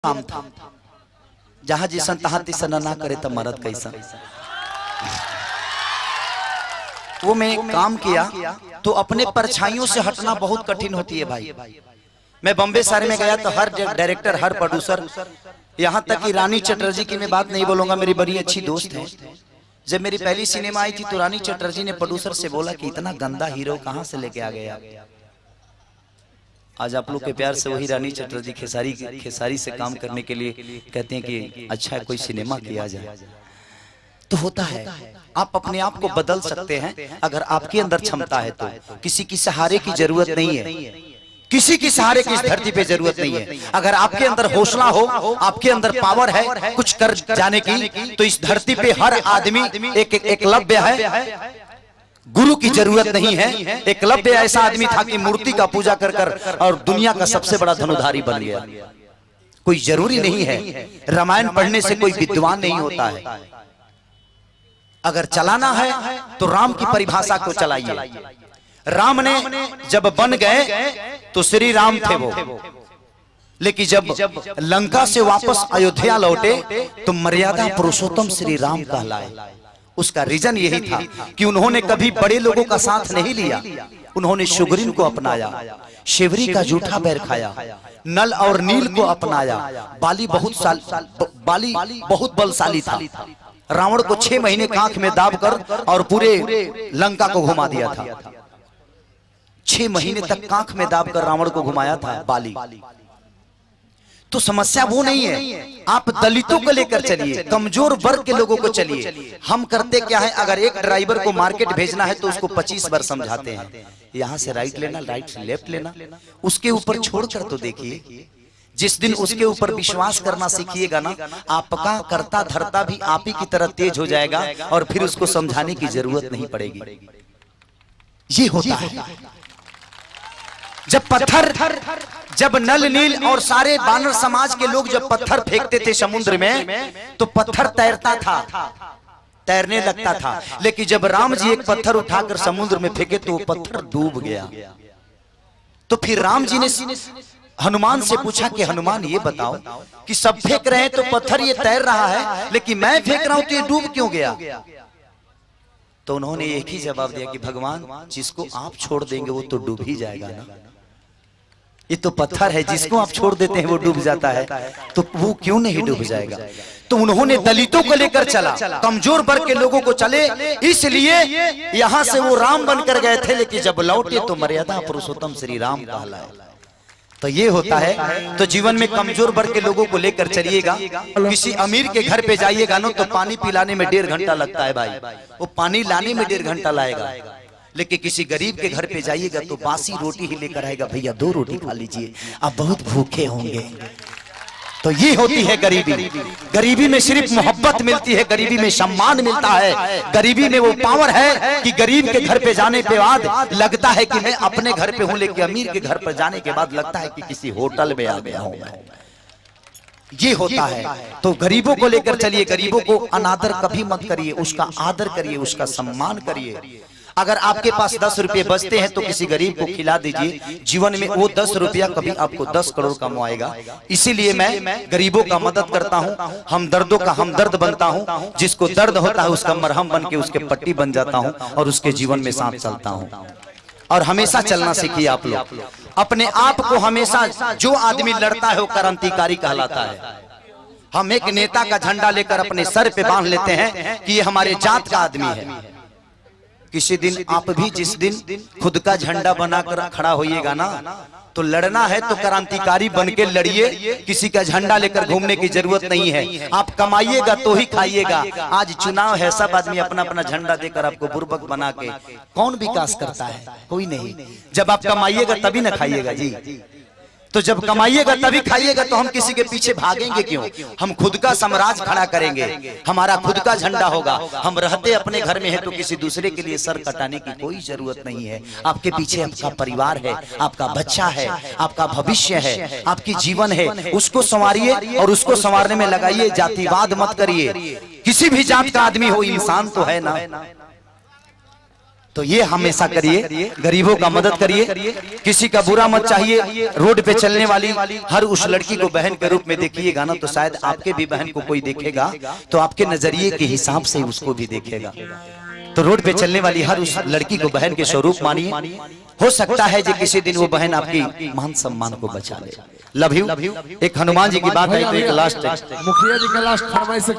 काम था, जहां जिसन तहां तिसन ना करे तो मरद कैसा। वो मैं काम किया तो अपने परछाइयों से हटना बहुत कठिन होती है भाई। मैं बॉम्बे शहर में गया तो हर डायरेक्टर, हर प्रोड्यूसर, यहाँ तक कि रानी चटर्जी की मैं बात नहीं बोलूंगा, मेरी बड़ी अच्छी दोस्त है। जब मेरी पहली सिनेमा आई थी तो रानी चटर्जी ने प्रोड्यूसर से बोला कि इतना गंदा हीरो कहाँ से लेके आ गया। आज आप लोग के प्यार से वही रानी चटर्जी खेसारी से काम करने के लिए कहते हैं कि अच्छा है कोई सिनेमा किया जाए। तो होता है, आप अपने आप को बदल सकते हैं अगर आपके अंदर क्षमता है तो। किसी की सहारे की जरूरत नहीं है, किसी की सहारे की इस धरती पे जरूरत नहीं है। अगर आपके अंदर हौसला हो, आपके अंदर पावर है कुछ कर जाने की, तो इस धरती पे हर आदमी एक एकलव्य है। गुरु की जरूरत नहीं है। एकलव्य ऐसा आदमी था कि मूर्ति का पूजा कर कर और दुनिया का सबसे बड़ा धनुधारी बन गया। कोई जरूरी नहीं है रामायण पढ़ने से कोई विद्वान नहीं होता है। अगर चलाना है तो राम की परिभाषा को चलाइए। राम ने जब बन गए तो श्री राम थे वो, लेकिन जब लंका से वापस अयोध्या लौटे तो मर्यादा पुरुषोत्तम श्री राम कहलाए। उसका रीजन यही था कि उन्होंने कभी बड़े लोगों का साथ नहीं लिया। उन्होंने सुग्रीव को अपनाया, शिवरी का जूठा बैर खाया, नल और नील को अपनाया। बाली बहुत बलशाली था। रावण को 6 महीने कांख में दाबकर और पूरे लंका को घुमा दिया था। 6 महीने तक कांख में दाबकर रावण को घुमाया था बाली। तो समस्या वो नहीं है, आप दलितों को लेकर चलिए, कमजोर वर्ग के लोगों को चलिए। हम करते क्या है, अगर एक ड्राइवर को मार्केट भेजना है तो उसको 25 बार समझाते हैं, यहाँ से राइट लेना, राइट से लेफ्ट लेना। उसके ऊपर छोड़कर तो देखिए, जिस दिन उसके ऊपर विश्वास करना सीखिएगा ना, आपका करता धरता भी आप ही की तरह तेज हो जाएगा और फिर उसको समझाने की जरूरत नहीं पड़ेगी। ये होता है। जब नल नील और सारे बानर समाज के लोग जब पत्थर फेंकते थे समुद्र में तो पत्थर तैरता था, तैरने लगता था। लेकिन जब राम जी एक पत्थर उठाकर समुद्र में फेंके तो वो पत्थर डूब गया। तो फिर राम जी ने हनुमान से पूछा कि हनुमान ये बताओ कि सब फेंक रहे हैं तो पत्थर ये तैर रहा है, लेकिन मैं फेंक रहा हूं तो ये डूब क्यों गया। तो उन्होंने एक ही जवाब दिया कि भगवान, जिसको आप छोड़ देंगे वो तो डूब ही जाएगा ना। ये तो पत्थर है, जिसको आप छोड़ देते हैं वो डूब जाता है, तो वो क्यों नहीं डूब जाएगा। तो उन्होंने दलितों को लेकर चला, कमजोर वर्ग के लोगों को चले, इसलिए यहां से वो राम बनकर गए थे। लेकिन जब लौटे तो मर्यादा पुरुषोत्तम श्री राम कहलाए। तो ये होता है। तो जीवन में कमजोर वर्ग के लोगों को लेकर चलिएगा। किसी अमीर के घर पे जाइएगा ना तो पानी पिलाने में 1.5 घंटा लगता है भाई, वो पानी लाने में 1.5 घंटा लाएगा। लेकिन किसी गरीब के घर पे जाइएगा तो बासी रोटी ही लेकर आएगा, भैया 2 रोटी खा लीजिए, आप बहुत भूखे होंगे। तो ये होती है गरीबी। गरीबी में सिर्फ मोहब्बत मिलती है, गरीबी में सम्मान मिलता है, गरीबी में वो पावर है कि गरीब के घर पे जाने के बाद लगता है कि मैं अपने घर पे हूं, लेकिन अमीर के घर पर जाने के बाद लगता है कि किसी होटल में आ गया हूं मैं। ये होता है। तो गरीबों को लेकर चलिए, गरीबों को अनादर कभी मत करिए, उसका आदर करिए, उसका सम्मान करिए। अगर आपके पास 10 रुपये बचते हैं तो किसी गरीब को खिला दीजिए। जीवन में वो 10 रुपया कभी आपको 10 करोड़ कमाएगा। इसीलिए मैं गरीबों का मदद करता हूं, हम दर्दों का हमदर्द बनता हूं। जिसको दर्द होता है उसका मरहम बन के उसके पट्टी बन जाता हूं और उसके जीवन में साथ चलता हूं। और हमेशा चलना सीखिए आप लोग अपने आप को। हमेशा जो आदमी लड़ता है वो क्रांतिकारी कहलाता है। हम एक नेता का झंडा लेकर अपने सर पे बांध लेते हैं कि ये हमारे जात का आदमी है। किसी दिन आप भी जिस दिन खुद का झंडा बनाकर खड़ा होइएगा ना, तो लड़ना है तो क्रांतिकारी बन के लड़िए। किसी का झंडा लेकर घूमने की जरूरत नहीं है। आप कमाइएगा तो ही खाइएगा। आज चुनाव है, सब आदमी अपना अपना झंडा देकर आपको बुर्बक बना के कौन विकास करता है? कोई नहीं। जब आप कमाइएगा तभी ना खाइएगा जी। तो जब कमाइएगा तभी खाइएगा, तो हम किसी के पीछे भागेंगे क्यों? हम खुद का साम्राज्य खड़ा करेंगे, हमारा खुद का झंडा होगा। हम रहते अपने घर में है तो किसी दूसरे के लिए सर कटाने की कोई जरूरत नहीं है। आपके पीछे आपका परिवार है, आपका बच्चा है, आपका भविष्य है, आपकी जीवन है। उसको संवारिए और उसको संवारने में लगाइए। जातिवाद मत करिए। किसी भी जात का आदमी हो, इंसान तो है ना। तो ये हमेशा करिए, गरीबों का मदद करिए, किसी का बुरा मत चाहिए। रोड पे चलने वाली हर उस लड़की को बहन के रूप में देखिएगा ना, तो शायद आपके भी बहन को कोई देखेगा तो आपके नजरिए के हिसाब से उसको भी देखेगा। तो रोड पे चलने वाली हर उस लड़की को बहन के स्वरूप मानिए। हो सकता है कि किसी दिन वो बहन आपकी मान सम्मान को बचा ले। Love you. एक हनुमान जी की बात है, तो एक लास्ट मुखिया जी का लास्ट फरमाइश